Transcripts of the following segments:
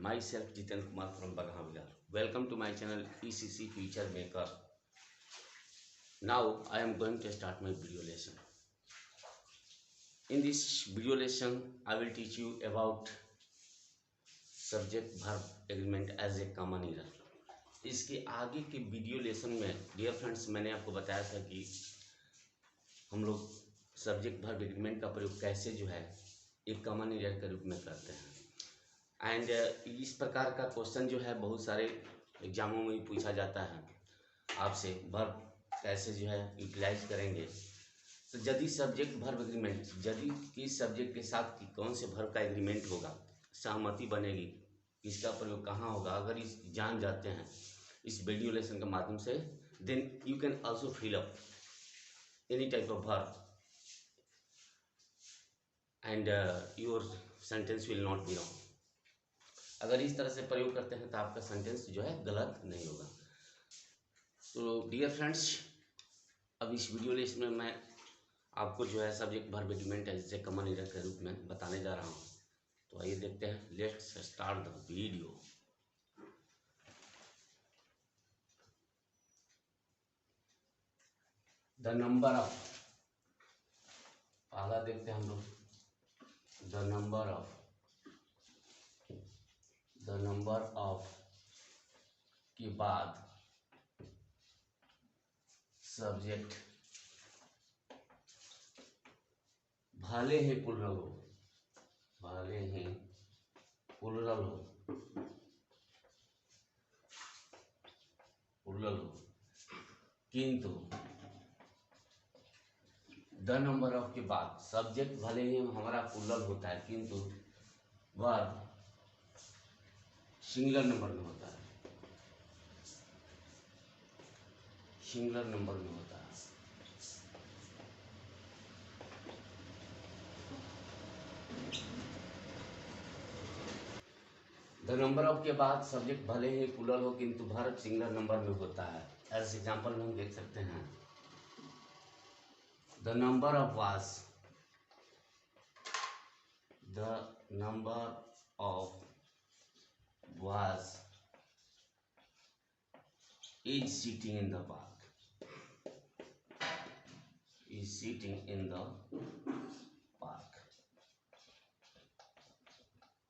myself Jiten Kumar from Baghavilar. Welcome to my channel ECC Future Maker. Now I am going to start my video lesson. In this video lesson I will teach you about subject verb agreement as a common error. इसके आगे के video lesson में dear friends मैंने आपको बताया था कि हम लोग सब्जेक्ट वर्ब एग्रीमेंट का प्रयोग कैसे जो है एक कॉमन एरर के रूप में करते हैं। एंड इस प्रकार का क्वेश्चन जो है बहुत सारे एग्जामों में पूछा जाता है आपसे, वर्ब कैसे जो है यूटिलाइज करेंगे। तो यदि सब्जेक्ट वर्ब एग्रीमेंट, यदि किस सब्जेक्ट के साथ कौन से वर्ब का एग्रीमेंट होगा, सहमति बनेगी, इसका प्रयोग कहाँ होगा, अगर इस जान जाते हैं इस वीडियो लेसन के माध्यम से, then you can also fill up any type of verb and your sentence will not be wrong. अगर इस तरह से प्रयोग करते हैं तो आपका सेंटेंस जो है गलत नहीं होगा। तो डियर फ्रेंड्स, अब इस वीडियो लेसन में मैं आपको जो है सब्जेक्ट वर्ब एग्रीमेंट ऐसे कॉमन एरर के रूप में बताने जा रहा हूँ। तो आइए देखते हैं, let's start the video. The number of, पहला देखते हैं हम लोग, द नंबर ऑफ के बाद सब्जेक्ट भले ही प्लुरल हो, भले ही प्लुरल हो, किंतु द नंबर ऑफ के बाद सब्जेक्ट भले ही हमारा प्लुरल होता है किंतु वर्ब सिंगुलर नंबर में होता है, सिंगुलर नंबर में होता है। द नंबर ऑफ के बाद सब्जेक्ट भले ही प्लुरल हो किंतु वर्ब सिंगुलर नंबर में होता है। एज एग्जांपल में हम देख सकते हैं, the number of was is sitting in the park,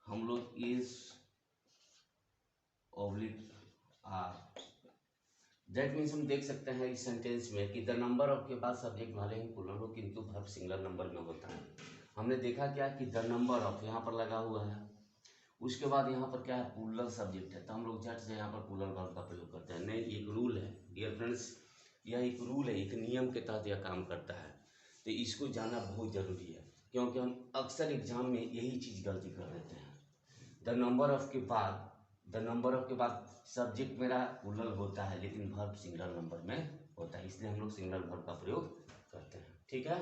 हम लोग is oblique are, that means हम देख सकते हैं इस सेंटेंस में कि द नंबर ऑफ के बाद सब्जेक्ट भले ही प्लुरल हो किंतु वर्ब सिंगुलर नंबर में होता है। हमने देखा क्या कि द नंबर ऑफ यहाँ पर लगा हुआ है, उसके बाद यहाँ पर क्या है, प्लुरल सब्जेक्ट है, तो हम लोग झट से यहाँ पर प्लुरल वर्ब का प्रयोग करते हैं। नहीं, एक रूल है डियर फ्रेंड्स, यह एक रूल है, एक नियम के तहत यह काम करता है। तो इसको जानना बहुत जरूरी है क्योंकि हम अक्सर एग्जाम में यही चीज़ गलती कर देते हैं। द नंबर ऑफ के बाद सब्जेक्ट मेरा प्लुरल होता है लेकिन वर्ब सिंगुलर नंबर में होता है, इसलिए हम लोग सिंगुलर वर्ब का प्रयोग करते हैं। ठीक है,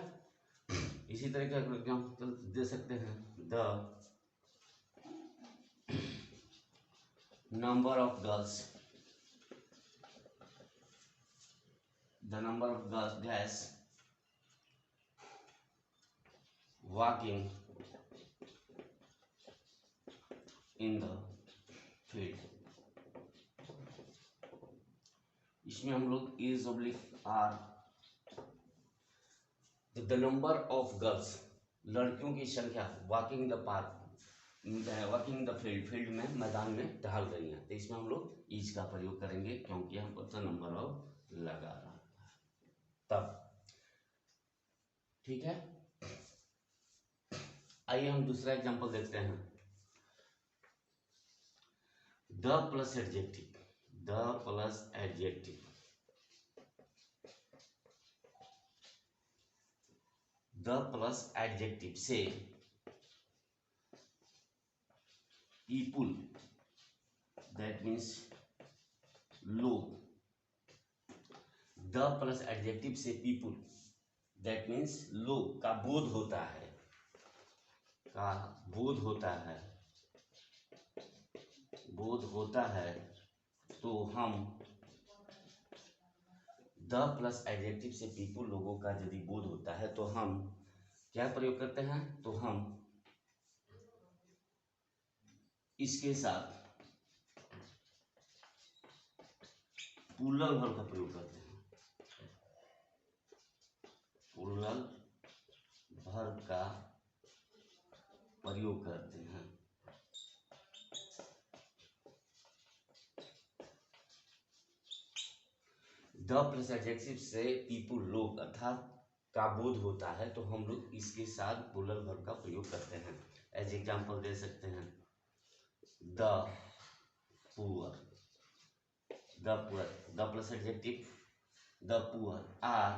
इसी तरह का एग्जाम्पल दे सकते हैं, the number of girls walking in the field, इसमें हम लोग is oblique are, the number of girls, लड़कियों की संख्या, वॉकिंग द फील्ड में, मैदान में टहल रही है, तो इसमें हम लोग इज का प्रयोग करेंगे क्योंकि हमको तो नंबर ऑफ लगा रहा है तब। ठीक है, आइए हम दूसरा एग्जांपल देखते हैं, द प्लस एडजेक्टिव से people, that means लोग, द प्लस एडजेक्टिव से people, that means लोग का बोध होता है, तो हम द प्लस एडजेक्टिव से people लोगों का यदि बोध होता है तो हम क्या प्रयोग करते हैं, तो हम इसके साथ प्लूरल वर्ब का प्रयोग करते हैं, प्लूरल वर्ब का प्रयोग करते हैं। द प्लस एडजेक्टिव से पीपुल लोग अर्थात का बोध होता है, तो हम लोग इसके साथ प्लूरल वर्ब का प्रयोग करते हैं। एज एग्जांपल दे सकते हैं the poor, the plus adjective the poor are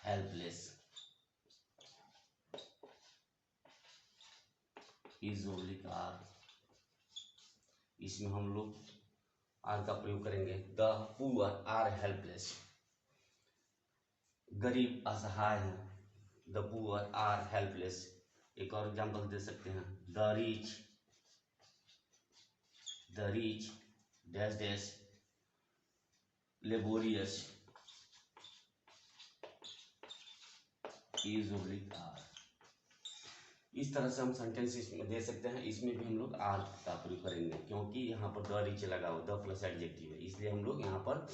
helpless, is oblique are, इसमें हम लोग आर का प्रयोग करेंगे। द पुअर आर हेल्पलेस, गरीब असहाय हैं, द पुअर आर हेल्पलेस। एक और एग्जांपल दे सकते हैं the rich dash dash laborious, is oblique are. इस तरह से हम सेंटेंस इसमें दे सकते हैं। इसमें भी हम लोग आर का प्रयोग करेंगे, क्योंकि यहाँ पर द रिच लगा हुआ, द प्लस एडजेक्टिव है, इसलिए हम लोग यहाँ पर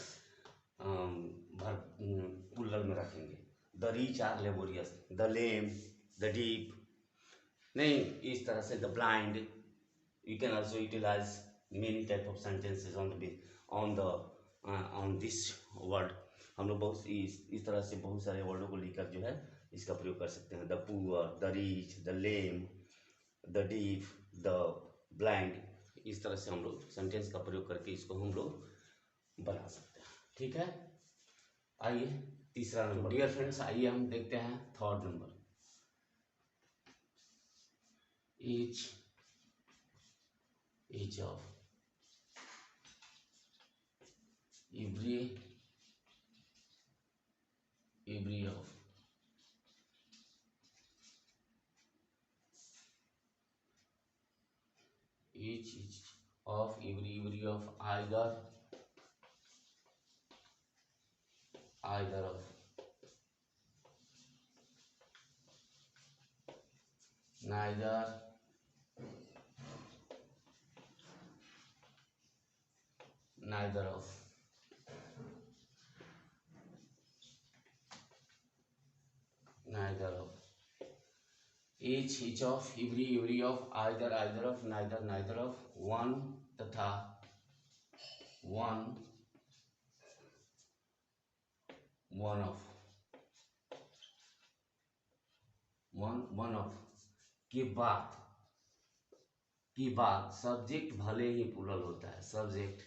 प्लूरल में रखेंगे। The rich are laborious, the lame, the deep, नहीं इस तरह से the blind. You can also utilise many type of sentences on this word. हम लोग बहुत इस तरह से बहुत सारे वर्डों को लेकर जो है इसका प्रयोग कर सकते हैं। The poor, the rich, the lame, the deep, the blind, इस तरह से हम लोग सेंटेंस का प्रयोग करके इसको हम लोग बना सकते हैं। ठीक है, आइए तीसरा नंबर। डियर फ्रेंड्स, आइए हम देखते हैं third number. each of every of each of every of either of neither of each of every of either of neither of one तथा one of की बात सब्जेक्ट भले ही प्लूरल होता है, सब्जेक्ट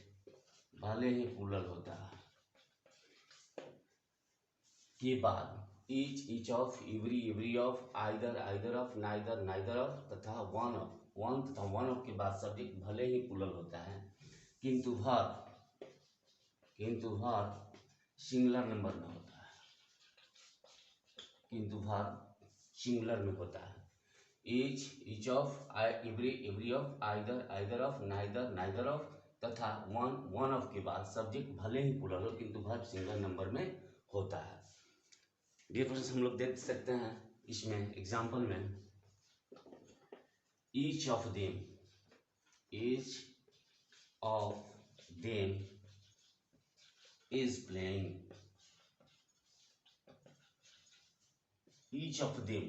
भले ही प्लूरल होता है के बाद each of every of either of neither of तथा वन ऑफ के बाद सब्जेक्ट भले ही प्लूरल होता है, किंतु भर सिंगुलर नंबर में होता है, सिंगुलर में होता है। each of every of either of neither of तथा वन ऑफ के बाद सब्जेक्ट भले ही प्लूरल हो किंतु वर्ब सिंगुलर नंबर में होता है। डियर फ्रेंड्स, हम लोग देख सकते हैं इसमें एग्जांपल में each of them is playing, each of them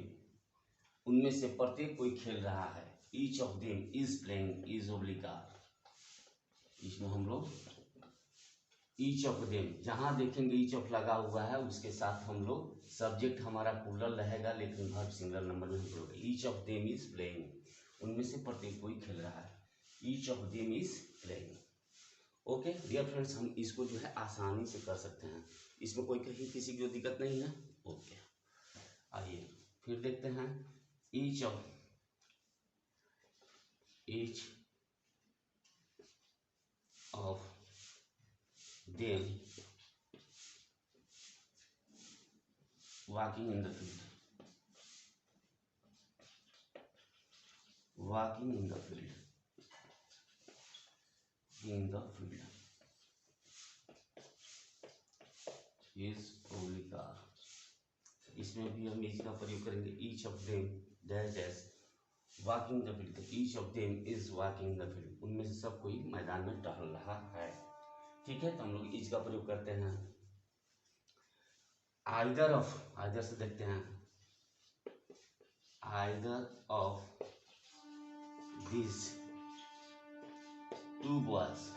उनमें से प्रत्येक कोई खेल रहा है, each of them is playing, is oblique are, इसमें हम लोग each of them जहां देखेंगे each of लगा हुआ है उसके साथ हम लोग सब्जेक्ट हमारा प्लूरल रहेगा लेकिन वर्ब सिंगुलर नंबर में हम लोग each of them is playing, उनमें से प्रत्येक कोई खेल रहा है, each of them is playing। Okay dear friends, हम इसको जो है आसानी से कर सकते हैं, इसमें कोई कहीं किसी की दिक्कत नहीं है। ओके, आइए फिर देखते हैं each of them walking in the field, is oblique are, इसमें भी हम each का प्रयोग करेंगे। each of them dash dash walking the field, each of them is walking the field, उनमें से सब कोई मैदान में टहल रहा है। ठीक है, तो हम लोग इज का प्रयोग करते हैं। आइदर ऑफ, आइदर से देखते हैं, either of this two boys,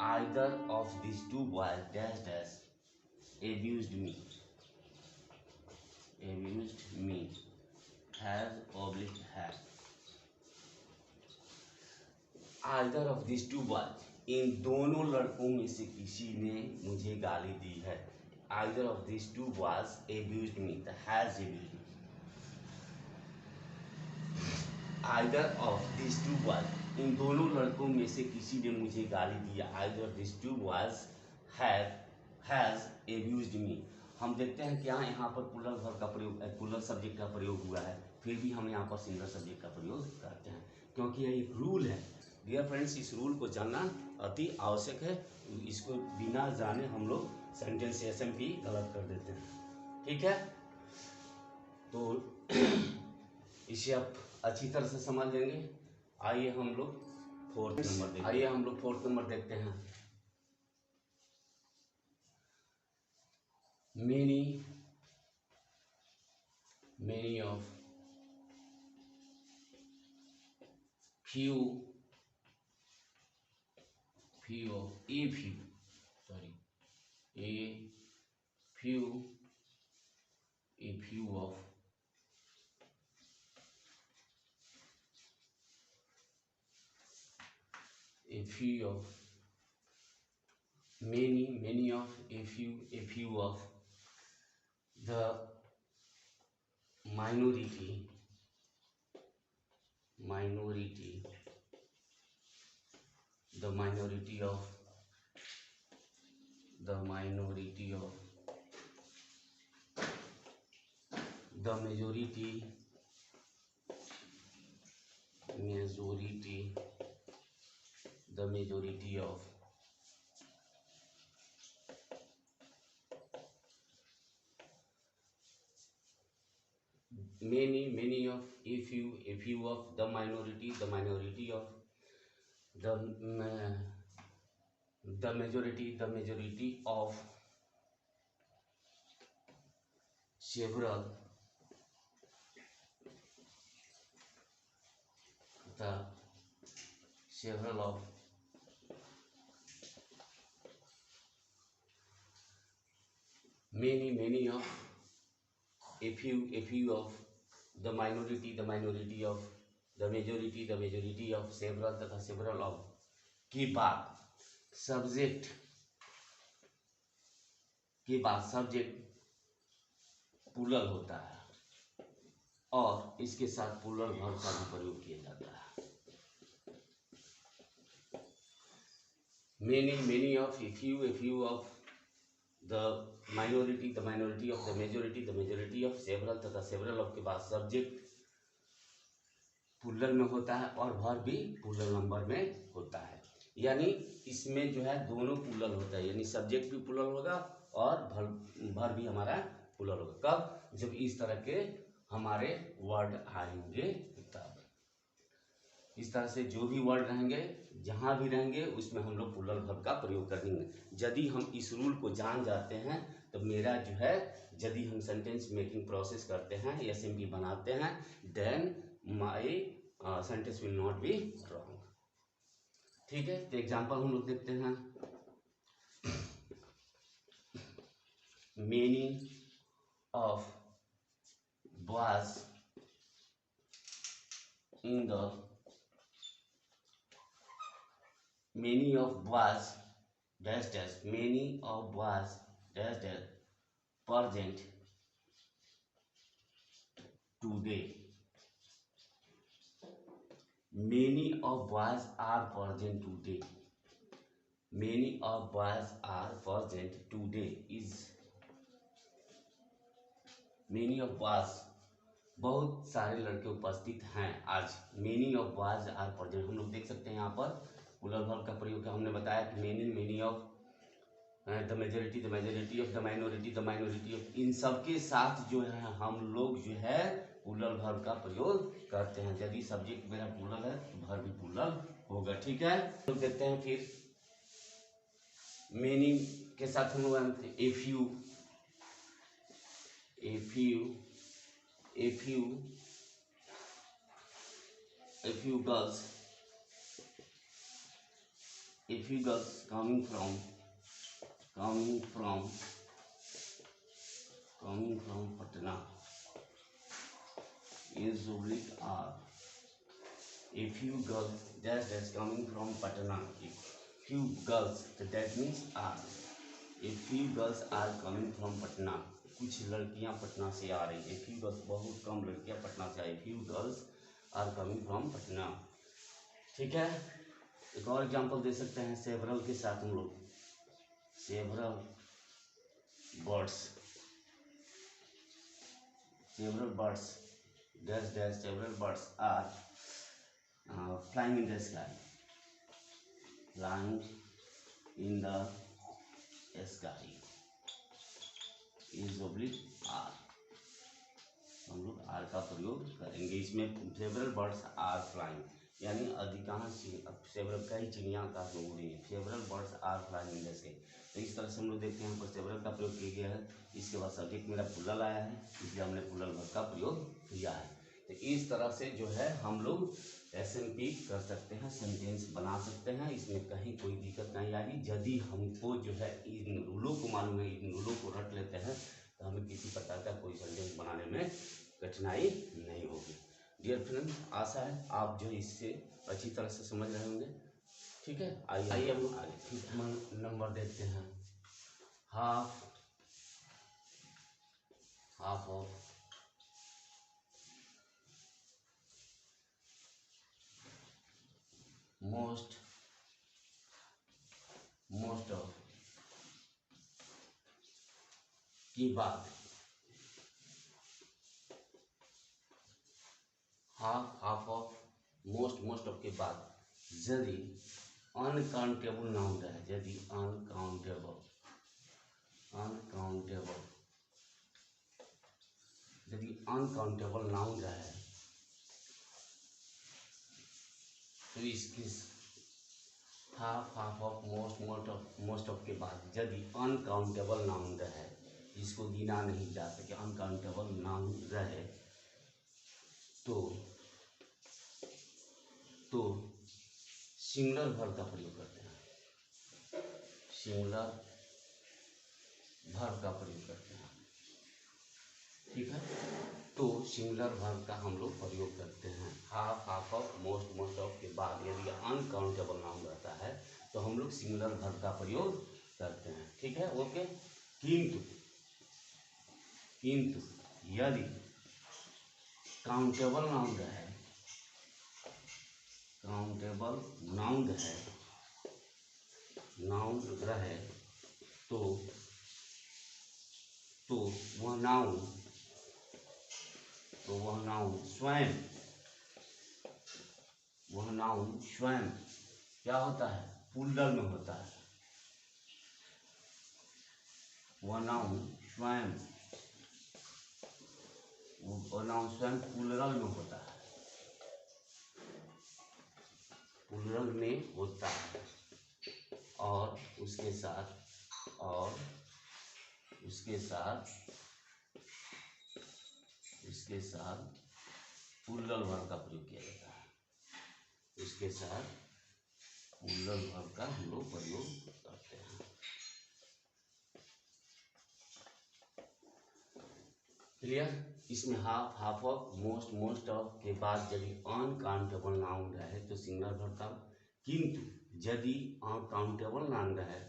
either of these two boys dash dash abused me has oblique have, either of these two boys, इन दोनों लड़कों में से किसी ने मुझे गाली दी है। either of these two boys abused me, the has abused me, either of these two boys, इन दोनों लड़कों में से किसी ने मुझे गाली दिया। either of these two boys has abused me, हम देखते हैं क्या यहाँ पर प्लूरल वर्ब का प्रयोग, प्लूरल सब्जेक्ट का प्रयोग हुआ है, फिर भी हम यहाँ पर सिंगुलर सब्जेक्ट का प्रयोग करते हैं, क्योंकि यह एक रूल है। डियर फ्रेंड्स, इस रूल को जानना अति आवश्यक है, इसको बिना जाने हम लोग सेंटेंसिएशन भी गलत कर देते हैं। ठीक है, तो इसे आप अच्छी तरह से समझ लेंगे। आइए हम लोग फोर्थ नंबर देखते हैं। many of few of a few of many of a few of the minority of the majority of many of a few of the minority of the majority of several of many of a few of the minority of the majority of several तथा several of के बाद subject plural होता है और इसके साथ plural verb का भी प्रयोग किया जाता है। many of a few of the minority of the majority of several तथा several of के बाद सब्जेक्ट प्लूरल में होता है और वर्ब भी प्लूरल नंबर में होता है। यानी इसमें जो है दोनों प्लूरल होता है, यानी सब्जेक्ट भी प्लूरल होगा और वर्ब भी हमारा प्लूरल होगा। कब? जब इस तरह के हमारे वर्ड आएंगे तब। इस तरह से जो भी वर्ड रहेंगे, जहां भी रहेंगे, उसमें हम लोग प्लूरल वर्ब का प्रयोग करेंगे। यदि हम इस रूल को जान जाते हैं तो मेरा जो है, यदि हम सेंटेंस मेकिंग प्रोसेस करते हैं, एसएमपी बनाते हैं, then my sentence will not be wrong. ठीक है, तो एग्जाम्पल हम लोग देखते हैं। Many of boys in the many of boys dash dash many of boys dash dash present today. Many of boys are present today. Many of boys are present today is many of boys, बहुत सारे लड़के उपस्थित हैं आज। many of boys are present, हम लोग देख सकते हैं यहाँ पर प्लूरल वर्ब का प्रयोग है। हमने बताया कि many of the majority of the minority of, इन सब के साथ जो है हम लोग जो है प्लूरल वर्ब का प्रयोग करते हैं। यदि सब्जेक्ट मेरा प्लूरल है तो वर्ब भी प्लूरल होगा। ठीक है, तो देखते हैं फिर मेनी के साथ हम लोग a few girls coming from Patna is oblique are a few girls that's coming from Patna. A few girls, that means are. A few girls are coming from Patna. कुछ लड़कियां पटना से आ रही है। A few girls, बहुत कम लड़कियां पटना से आई। Few girls are coming from Patna. ठीक है, एक और एग्जांपल दे सकते हैं सेवरल के साथ हम लोग। Several birds several birds are flying in the sky. Flying in the sky is oblique are. हम लोग आर का प्रयोग करेंगे इसमें। सेवरल बर्ड्स आर फ्लाइंग, यानी अधिकांश सेवरल कई चिड़िया का उड़ी है। Several birds are flying in the sky. तो इस तरह से हम लोग देखते हैं यहाँ पर सेवरल का प्रयोग किया गया है। इसके बाद सब्जेक्ट मेरा प्लूरल आया है, इसलिए हमने प्लूरल वर्ब का प्रयोग किया है। तो इस तरह से जो है हम लोग SNP कर सकते हैं, सेंटेंस बना सकते हैं। इसमें कहीं कोई दिक्कत नहीं आएगी यदि हमको जो है इन रूलों को मालूम है, इन रूलों को रट लेते हैं, तो हमें किसी प्रकार का कोई सेंटेंस बनाने में कठिनाई नहीं होगी। डियर फ्रेंड, आशा है आप जो इससे अच्छी तरह से समझ रहे होंगे। ठीक है, आइए हम आगे नंबर देखते हैं। हाफ ऑफ मोस्ट ऑफ की बात, हाफ ऑफ मोस्ट ऑफ के बाद यदि अनकाउंटेबल नाउन रहे, यदि अनकाउंटेबल नाउन रहे, तो इसकी हाफ ऑफ मोस्ट ऑफ के बाद यदि अनकाउंटेबल नाउन रहे, इसको गिना नहीं जा सके, अनकाउंटेबल नाउन रहे, तो सिंगुलर वर्ब का प्रयोग करते हैं। सिंगुलर वर्ब का प्रयोग करते हैं। ठीक है, तो सिंगुलर वर्ब का हम लोग प्रयोग करते हैं। हाफ ऑफ मोस्ट ऑफ के बाद यदि अनकाउंटेबल नाउन रहता है तो हम लोग सिंगुलर वर्ब का प्रयोग करते हैं। ठीक है, ओके। किंतु यदि काउंटेबल नाउन रहे, तो वह नाउन स्वयं क्या होता है, प्लूरल में होता है। वह नाउन स्वयं प्लूरल में होता है, और उसके साथ प्लूरल वर्ब का प्रयोग किया जाता है। उसके साथ प्लूरल वर्ब का हम लोग प्रयोग करते हैं। क्लियर? इसमें हाफ ऑफ मोस्ट ऑफ के बाद यदि अनकाउंटेबल नाउन रहे तो सिंगुलर वर्ब का, किंतु यदि काउंटेबल नाउन रहे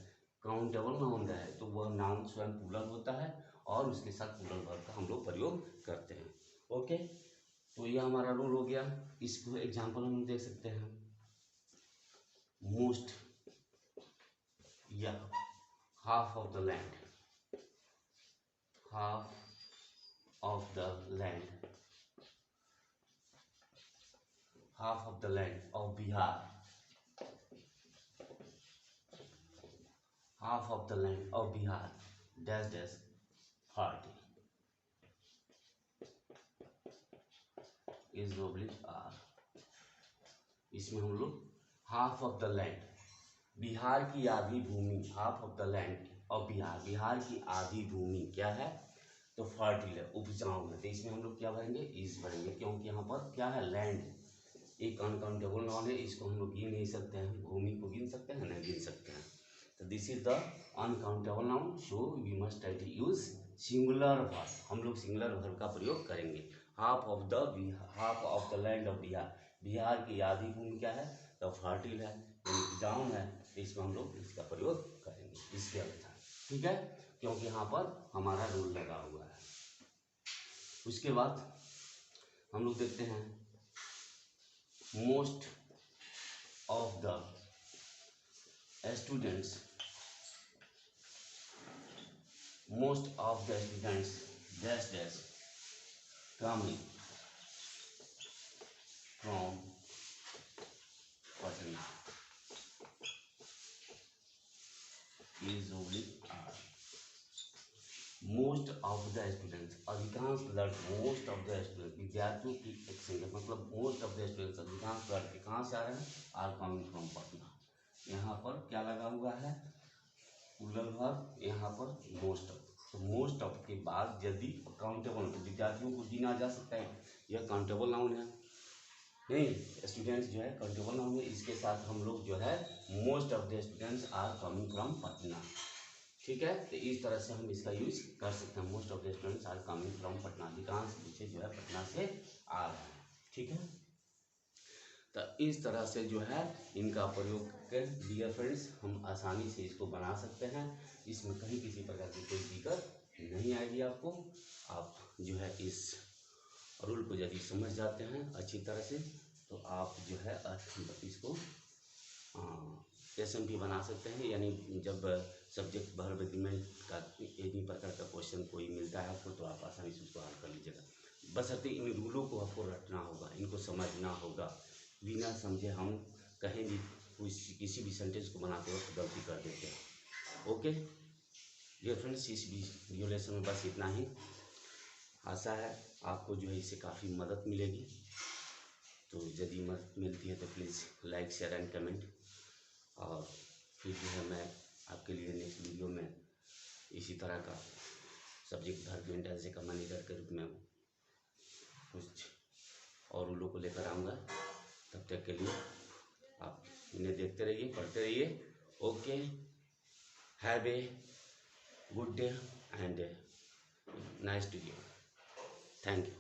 तो वह नाउन स्वयं प्लूरल होता है और उसके साथ प्लूरल वर्ब का हम लोग प्रयोग करते हैं। ओके, तो यह हमारा रूल हो गया। इसको एग्जांपल हम देख सकते हैं। मोस्ट या half of the land of Bihar, dash party is oblique R। इसमें हम लोग half of the land, Bihar की आधी भूमि, half of the land of Bihar, Bihar की आधी भूमि क्या है, तो फर्टिल है, उपजाऊ है। तो इसमें हम लोग क्या भरेंगे, इस भरेंगे, क्योंकि यहाँ पर क्या है, लैंड एक अनकाउंटेबल नाउन है, इसको हम लोग गिन नहीं सकते हैं, भूमि को गिन सकते हैं, नहीं गिन सकते हैं। तो this is the uncountable noun, so we must try to use singular verb, हम लोग सिंगुलर वर्ब का प्रयोग करेंगे। Half of the land of Bihar, Bihar की आधी भूमि क्या है, तो फर्टिल है, उपजाऊ है, इसमें हम लोग इसका प्रयोग करेंगे इसके अनुसार, ठीक है, क्योंकि यहाँ पर हमारा रूल लगा हुआ है। उसके बाद हम लोग देखते हैं most of the students dash dash coming from Patna is only most of the students, अधिकांश लड़के, मोस्ट ऑफ द स्टूडेंट, विद्यार्थियों की एक संख्या, मतलब मोस्ट ऑफ द स्टूडेंट्स, अधिकांश लड़के कहाँ से आ रहे हैं, आर कमिंग फ्रॉम पटना। यहाँ पर क्या लगा हुआ है, प्लूरल वर्ब, यहाँ पर मोस्ट ऑफ, तो मोस्ट ऑफ के बाद यदि काउंटेबल, तो विद्यार्थियों को गिना जा सकता है, यह काउंटेबल नाउन है, नहीं, स्टूडेंट्स जो है काउंटेबल नाउन है, इसके साथ हम लोग जो है most of the students are coming from Patna, ठीक है। तो इस तरह से हम इसका यूज कर सकते हैं, most of the students are coming from Patna, अधिकांश बच्चे जो है पटना से आ रहे हैं, ठीक है। तो इस तरह से जो है इनका प्रयोग कर, डियर फ्रेंड्स, हम आसानी से इसको बना सकते हैं, इसमें कहीं किसी प्रकार की कोई दिक्कत नहीं आएगी आपको। आप जो है इस रूल को यदि समझ जाते हैं अच्छी तरह से, तो आप जो है इसको एसएमपी बना सकते हैं, यानी जब सब्जेक्ट वर्ब एग्रीमेंट का एनी प्रकार का क्वेश्चन कोई मिलता है आपको, तो आप आसानी से उसको हल कर लीजिएगा। बशर्ते इन रूलों को आपको रटना होगा, इनको समझना होगा, बिना समझे हम कहीं भी किसी भी सेंटेंस को बनाते वक्त गलती कर देते हैं। ओके डियर फ्रेंड्स, इस वीडियो लेसन में बस इतना ही। आशा है आपको जो है इससे काफ़ी मदद मिलेगी, तो यदि मदद मिलती है तो please like share and comment, और फिर जो है मैं आपके लिए नेक्स्ट वीडियो में इसी तरह का सब्जेक्ट वर्ब एंड का मैनेजर के रूप में कुछ और रूलों को लेकर आऊँगा। तब तक के लिए आप इन्हें देखते रहिए, पढ़ते रहिए। Okay, have a good day and nice to you, thank you.